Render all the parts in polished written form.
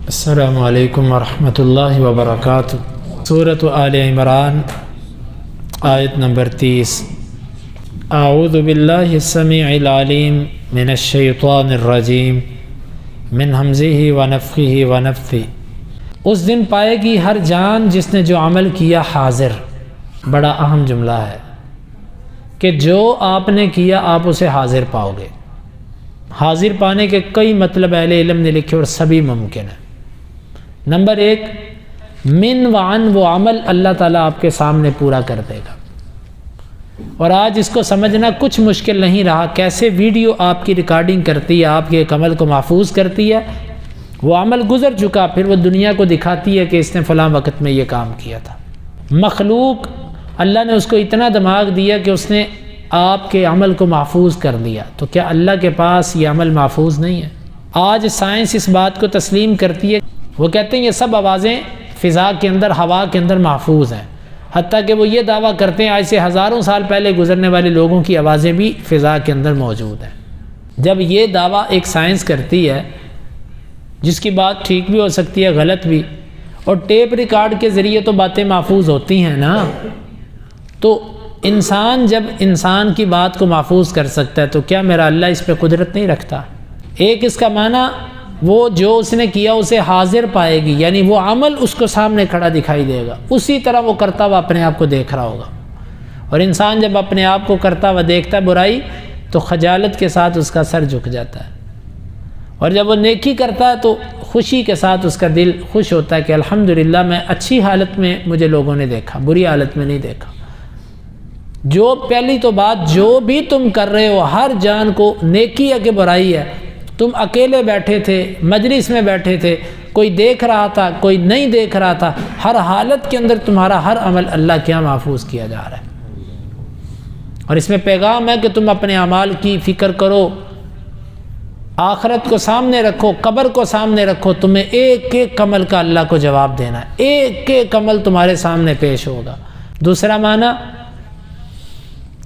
السلام علیکم ورحمۃ اللہ وبرکاتہ۔ سورۃ آل عمران آیت نمبر 30۔ اعوذ باللہ السمیع العلیم من الشیطان الرجیم من ہمزہ ونفخہ ونفثہ۔ اس دن پائے گی ہر جان جس نے جو عمل کیا حاضر۔ بڑا اہم جملہ ہے کہ جو آپ نے کیا آپ اسے حاضر پاؤ گے۔ حاضر پانے کے کئی مطلب اہل علم نے لکھے اور سبھی ممکن ہیں۔ نمبر 1، من وعن، وہ عمل اللہ تعالیٰ آپ کے سامنے پورا کر دے گا۔ اور آج اس کو سمجھنا کچھ مشکل نہیں رہا، کیسے ویڈیو آپ کی ریکارڈنگ کرتی ہے، آپ کے ایک عمل کو محفوظ کرتی ہے۔ وہ عمل گزر چکا، پھر وہ دنیا کو دکھاتی ہے کہ اس نے فلاں وقت میں یہ کام کیا تھا۔ مخلوق اللہ نے اس کو اتنا دماغ دیا کہ اس نے آپ کے عمل کو محفوظ کر لیا، تو کیا اللہ کے پاس یہ عمل محفوظ نہیں ہے؟ آج سائنس اس بات کو تسلیم کرتی ہے، وہ کہتے ہیں یہ سب آوازیں فضا کے اندر، ہوا کے اندر محفوظ ہیں، حتیٰ کہ وہ یہ دعویٰ کرتے ہیں آج سے ہزاروں سال پہلے گزرنے والے لوگوں کی آوازیں بھی فضا کے اندر موجود ہیں۔ جب یہ دعویٰ ایک سائنس کرتی ہے، جس کی بات ٹھیک بھی ہو سکتی ہے غلط بھی، اور ٹیپ ریکارڈ کے ذریعے تو باتیں محفوظ ہوتی ہیں نا، تو انسان جب انسان کی بات کو محفوظ کر سکتا ہے تو کیا میرا اللہ اس پہ قدرت نہیں رکھتا؟ ایک اس کا معنی وہ جو اس نے کیا اسے حاضر پائے گی، یعنی وہ عمل اس کو سامنے کھڑا دکھائی دے گا، اسی طرح وہ کرتا ہوا اپنے آپ کو دیکھ رہا ہوگا۔ اور انسان جب اپنے آپ کو کرتا ہوا دیکھتا ہے برائی تو خجالت کے ساتھ اس کا سر جھک جاتا ہے، اور جب وہ نیکی کرتا ہے تو خوشی کے ساتھ اس کا دل خوش ہوتا ہے کہ الحمدللہ میں اچھی حالت میں مجھے لوگوں نے دیکھا، بری حالت میں نہیں دیکھا۔ جو پہلی تو بات، جو بھی تم کر رہے ہو ہر جان کو نیکی ہے کہ برائی ہے، تم اکیلے بیٹھے تھے، مجلس میں بیٹھے تھے، کوئی دیکھ رہا تھا، کوئی نہیں دیکھ رہا تھا، ہر حالت کے اندر تمہارا ہر عمل اللہ کیا محفوظ کیا جا رہا ہے۔ اور اس میں پیغام ہے کہ تم اپنے اعمال کی فکر کرو، آخرت کو سامنے رکھو، قبر کو سامنے رکھو، تمہیں ایک ایک عمل کا اللہ کو جواب دینا ہے، ایک ایک عمل تمہارے سامنے پیش ہوگا۔ دوسرا معنی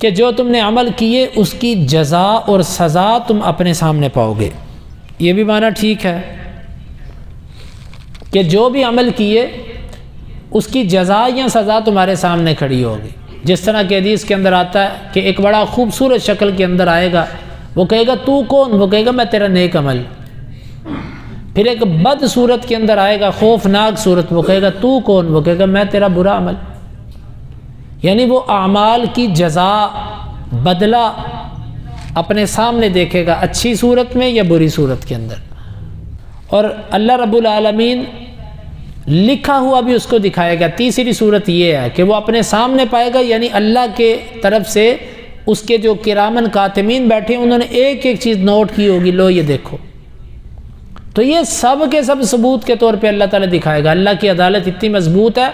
کہ جو تم نے عمل کیے اس کی جزا اور سزا تم اپنے سامنے پاؤ گے، یہ بھی معنی ٹھیک ہے کہ جو بھی عمل کیے اس کی جزا یا سزا تمہارے سامنے کھڑی ہوگی۔ جس طرح کہ حدیث کے اندر آتا ہے کہ ایک بڑا خوبصورت شکل کے اندر آئے گا، وہ کہے گا تو کون؟ وہ کہے گا میں تیرا نیک عمل۔ پھر ایک بد صورت کے اندر آئے گا، خوفناک صورت، وہ کہے گا تو کون؟ وہ کہے گا میں تیرا برا عمل۔ یعنی وہ اعمال کی جزا، بدلہ اپنے سامنے دیکھے گا، اچھی صورت میں یا بری صورت کے اندر۔ اور اللہ رب العالمین لکھا ہوا بھی اس کو دکھائے گا۔ تیسری صورت یہ ہے کہ وہ اپنے سامنے پائے گا، یعنی اللہ کے طرف سے اس کے جو کرامن کاتمین بیٹھے انہوں نے ایک ایک چیز نوٹ کی ہوگی، لو یہ دیکھو۔ تو یہ سب کے سب ثبوت کے طور پہ اللہ تعالیٰ دکھائے گا۔ اللہ کی عدالت اتنی مضبوط ہے،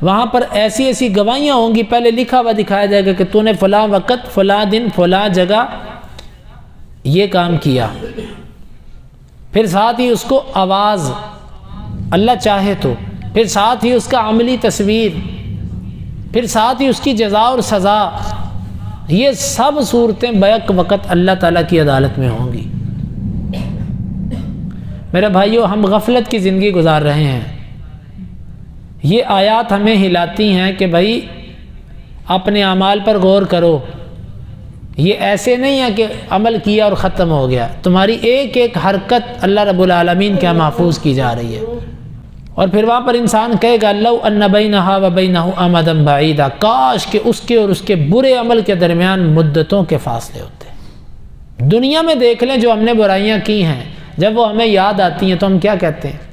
وہاں پر ایسی ایسی گواہیاں ہوں گی، پہلے لکھا ہوا دکھایا جائے گا کہ تو نے فلاں وقت، فلاں دن، فلاں جگہ یہ کام کیا۔ پھر ساتھ ہی اس کو آواز، اللہ چاہے تو، پھر ساتھ ہی اس کا عملی تصویر، پھر ساتھ ہی اس کی جزا اور سزا۔ یہ سب صورتیں بیک وقت اللہ تعالیٰ کی عدالت میں ہوں گی۔ میرے بھائیو، ہم غفلت کی زندگی گزار رہے ہیں۔ یہ آیات ہمیں ہلاتی ہیں کہ بھائی اپنے اعمال پر غور کرو۔ یہ ایسے نہیں ہے کہ عمل کیا اور ختم ہو گیا، تمہاری ایک ایک حرکت اللہ رب العالمین کیا محفوظ کی جا رہی ہے۔ اور پھر وہاں پر انسان کہے گا لو ان بینہا و بینہ امدا بعیدا، کاش کہ اس کے اور اس کے برے عمل کے درمیان مدتوں کے فاصلے ہوتے۔ دنیا میں دیکھ لیں جو ہم نے برائیاں کی ہیں، جب وہ ہمیں یاد آتی ہیں تو ہم کیا کہتے ہیں؟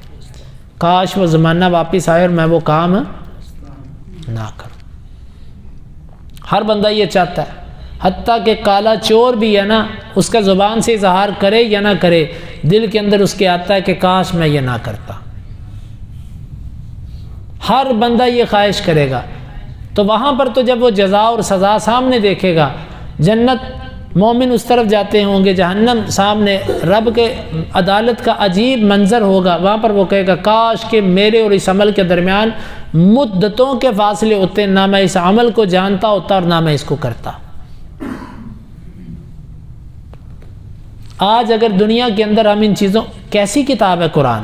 کاش وہ زمانہ واپس آئے اور میں وہ کام نہ کروں۔ ہر بندہ یہ چاہتا ہے، حتیٰ کہ کالا چور بھی ہے نا، اس کا زبان سے اظہار کرے یا نہ کرے، دل کے اندر اس کے آتا ہے کہ کاش میں یہ نہ کرتا۔ ہر بندہ یہ خواہش کرے گا۔ تو وہاں پر تو جب وہ جزا اور سزا سامنے دیکھے گا، جنت مومن اس طرف جاتے ہوں گے، جہنم سامنے، رب کے عدالت کا عجیب منظر ہوگا، وہاں پر وہ کہے گا کاش کہ میرے اور اس عمل کے درمیان مدتوں کے فاصلے ہوتے، نہ میں اس عمل کو جانتا ہوتا اور نہ میں اس کو کرتا۔ آج اگر دنیا کے اندر ہم ان چیزوں، کیسی کتاب ہے قرآن؟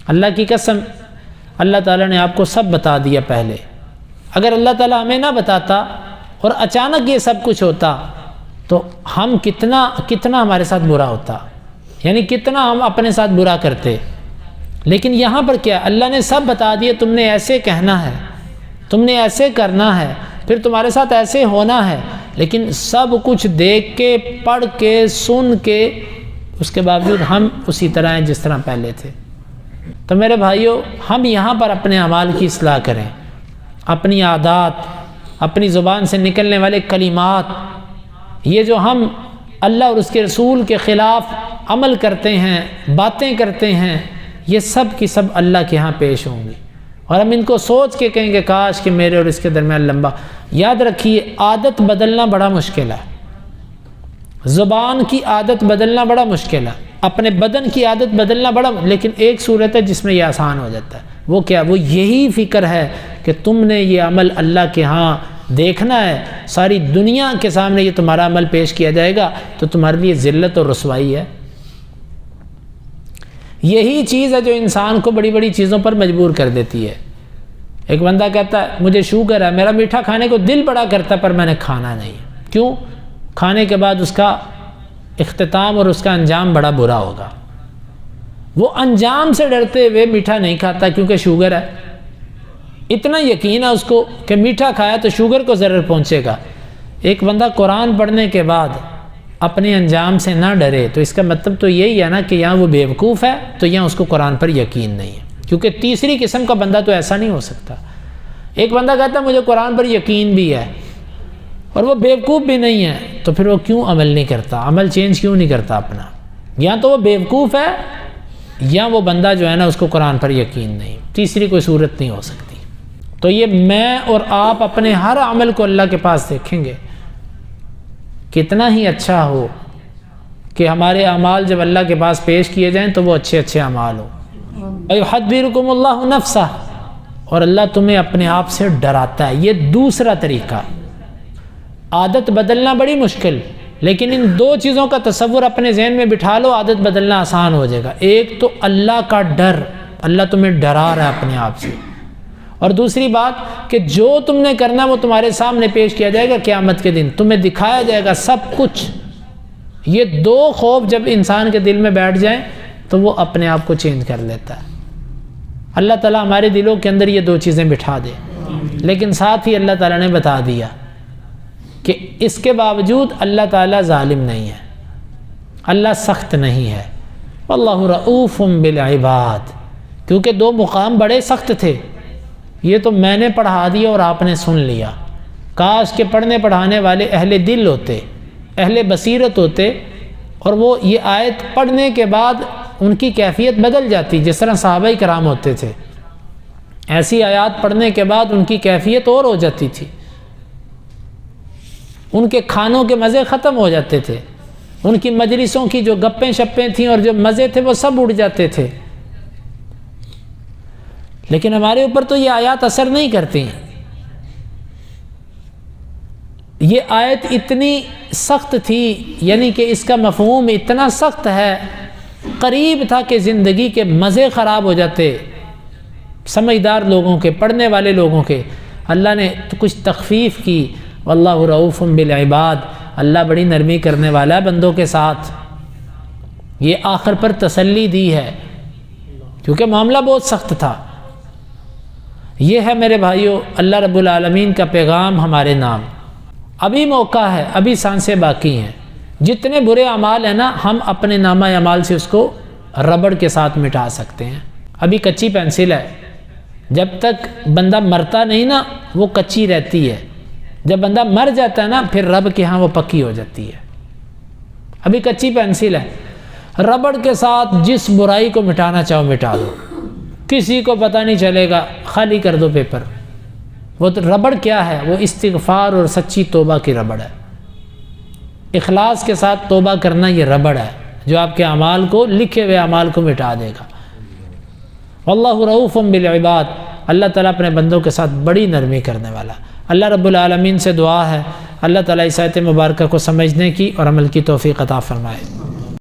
اللہ کی قسم اللہ تعالیٰ نے آپ کو سب بتا دیا پہلے۔ اگر اللہ تعالیٰ ہمیں نہ بتاتا اور اچانک یہ سب کچھ ہوتا تو ہم کتنا ہمارے ساتھ برا ہوتا، یعنی کتنا ہم اپنے ساتھ برا کرتے۔ لیکن یہاں پر کیا، اللہ نے سب بتا دیا، تم نے ایسے کہنا ہے، تم نے ایسے کرنا ہے، پھر تمہارے ساتھ ایسے ہونا ہے۔ لیکن سب کچھ دیکھ کے، پڑھ کے، سن کے، اس کے باوجود ہم اسی طرح ہیں جس طرح پہلے تھے۔ تو میرے بھائیوں، ہم یہاں پر اپنے اعمال کی اصلاح کریں، اپنی عادات، اپنی زبان سے نکلنے والے کلمات، یہ جو ہم اللہ اور اس کے رسول کے خلاف عمل کرتے ہیں، باتیں کرتے ہیں، یہ سب کی سب اللہ کے ہاں پیش ہوں گی، اور ہم ان کو سوچ کے کہیں گے کاش کہ میرے اور اس کے درمیان لمبا۔ یاد رکھیے، عادت بدلنا بڑا مشکل ہے، زبان کی عادت بدلنا بڑا مشکل ہے، اپنے بدن کی عادت بدلنا بڑا، لیکن ایک صورت ہے جس میں یہ آسان ہو جاتا ہے۔ وہ کیا؟ وہ یہی فکر ہے کہ تم نے یہ عمل اللہ کے ہاں دیکھنا ہے، ساری دنیا کے سامنے یہ تمہارا عمل پیش کیا جائے گا، تو تمہارے لیے ذلت اور رسوائی ہے۔ یہی چیز ہے جو انسان کو بڑی بڑی چیزوں پر مجبور کر دیتی ہے۔ ایک بندہ کہتا ہے مجھے شوگر ہے، میرا میٹھا کھانے کو دل بڑا کرتا ہے پر میں نے کھانا نہیں۔ کیوں؟ کھانے کے بعد اس کا اختتام اور اس کا انجام بڑا برا ہوگا۔ وہ انجام سے ڈرتے ہوئے میٹھا نہیں کھاتا کیونکہ شوگر ہے، اتنا یقین ہے اس کو کہ میٹھا کھایا تو شوگر کو ضرر پہنچے گا۔ ایک بندہ قرآن پڑھنے کے بعد اپنے انجام سے نہ ڈرے تو اس کا مطلب تو یہی ہے نا کہ یہاں وہ بیوقوف ہے، تو یہاں اس کو قرآن پر یقین نہیں ہے، کیونکہ تیسری قسم کا بندہ تو ایسا نہیں ہو سکتا۔ ایک بندہ کہتا ہے مجھے قرآن پر یقین بھی ہے اور وہ بیوقوف بھی نہیں ہے، تو پھر وہ کیوں عمل نہیں کرتا، عمل چینج کیوں نہیں کرتا اپنا؟ یا تو وہ بیوقوف ہے یا وہ بندہ جو ہے نا اس کو قرآن پر یقین نہیں، تیسری کوئی صورت نہیں ہو سکتی۔ تو یہ میں اور آپ اپنے ہر عمل کو اللہ کے پاس دیکھیں گے، کتنا ہی اچھا ہو کہ ہمارے اعمال جب اللہ کے پاس پیش کیے جائیں تو وہ اچھے اچھے اعمال ہوں۔ وَيُحَذِّرُكُمُ اللَّهُ نَفْسَهُ، اور اللہ تمہیں اپنے آپ سے ڈراتا ہے۔ یہ دوسرا طریقہ، عادت بدلنا بڑی مشکل، لیکن ان دو چیزوں کا تصور اپنے ذہن میں بٹھا لو، عادت بدلنا آسان ہو جائے گا۔ ایک تو اللہ کا ڈر، اللہ تمہیں ڈرا رہا ہے اپنے آپ سے، اور دوسری بات کہ جو تم نے کرنا وہ تمہارے سامنے پیش کیا جائے گا قیامت کے دن، تمہیں دکھایا جائے گا سب کچھ۔ یہ دو خوف جب انسان کے دل میں بیٹھ جائیں تو وہ اپنے آپ کو چینج کر لیتا ہے۔ اللہ تعالیٰ ہمارے دلوں کے اندر یہ دو چیزیں بٹھا دے، لیکن ساتھ ہی اللہ تعالیٰ نے بتا دیا کہ اس کے باوجود اللہ تعالیٰ ظالم نہیں ہے، اللہ سخت نہیں ہے، واللہ رؤوف بالعباد۔ کیونکہ دو مقام بڑے سخت تھے، یہ تو میں نے پڑھا دیا اور آپ نے سن لیا۔ کاش کے پڑھنے پڑھانے والے اہل دل ہوتے، اہل بصیرت ہوتے، اور وہ یہ آیت پڑھنے کے بعد ان کی کیفیت بدل جاتی، جس طرح صحابہ کرام ہوتے تھے، ایسی آیات پڑھنے کے بعد ان کی کیفیت اور ہو جاتی تھی، ان کے کھانوں کے مزے ختم ہو جاتے تھے، ان کی مجلسوں کی جو گپیں شپیں تھیں اور جو مزے تھے وہ سب اڑ جاتے تھے۔ لیکن ہمارے اوپر تو یہ آیات اثر نہیں کرتی ہیں۔ یہ آیت اتنی سخت تھی، یعنی کہ اس کا مفہوم اتنا سخت ہے، قریب تھا کہ زندگی کے مزے خراب ہو جاتے سمجھدار لوگوں کے، پڑھنے والے لوگوں کے۔ اللہ نے تو کچھ تخفیف کی، واللہ رؤوف بالعباد، اللہ بڑی نرمی کرنے والا ہے بندوں کے ساتھ۔ یہ آخر پر تسلی دی ہے کیونکہ معاملہ بہت سخت تھا۔ یہ ہے میرے بھائیوں اللہ رب العالمین کا پیغام ہمارے نام۔ ابھی موقع ہے، ابھی سانسیں باقی ہیں، جتنے برے اعمال ہیں نا ہم اپنے نامہ اعمال سے اس کو ربڑ کے ساتھ مٹا سکتے ہیں۔ ابھی کچی پینسل ہے، جب تک بندہ مرتا نہیں نا وہ کچی رہتی ہے، جب بندہ مر جاتا ہے نا پھر رب کے ہاں وہ پکی ہو جاتی ہے۔ ابھی کچی پینسل ہے، ربڑ کے ساتھ جس برائی کو مٹانا چاہو مٹا دو، کسی کو پتہ نہیں چلے گا، خالی کر دو پیپر۔ وہ تو ربڑ کیا ہے؟ وہ استغفار اور سچی توبہ کی ربڑ ہے۔ اخلاص کے ساتھ توبہ کرنا یہ ربڑ ہے جو آپ کے اعمال کو، لکھے ہوئے اعمال کو مٹا دے گا۔ واللہ رؤوف بالعباد، اللہ تعالیٰ اپنے بندوں کے ساتھ بڑی نرمی کرنے والا۔ اللہ رب العالمین سے دعا ہے اللہ تعالیٰ اس آیت مبارکہ کو سمجھنے کی اور عمل کی توفیق عطا فرمائے۔